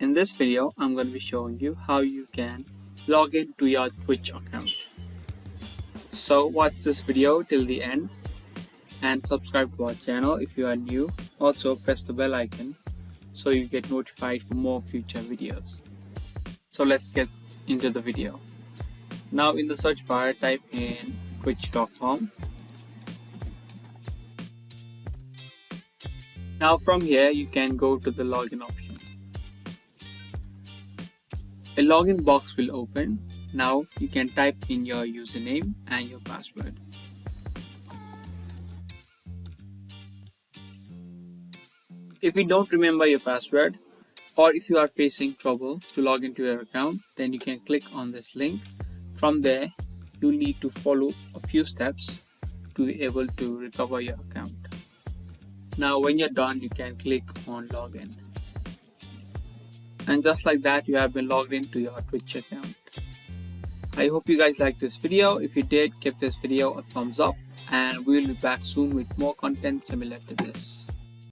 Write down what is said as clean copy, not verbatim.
In this video, I'm going to be showing you how you can log in to your Twitch account. So watch this video till the end and subscribe to our channel if you are new. Also press the bell icon so you get notified for more future videos. So let's get into the video. Now in the search bar, type in twitch.com. Now from here you can go to the login option. A login box will open. Now you can type in your username and your password. If you don't remember your password, or if you are facing trouble to log into your account, then you can click on this link. From there, you need to follow a few steps to be able to recover your account. Now when you're done, you can click on login. And just like that, you have been logged into your Twitch account. I hope you guys liked this video. If you did, give this video a thumbs up and we'll be back soon with more content similar to this.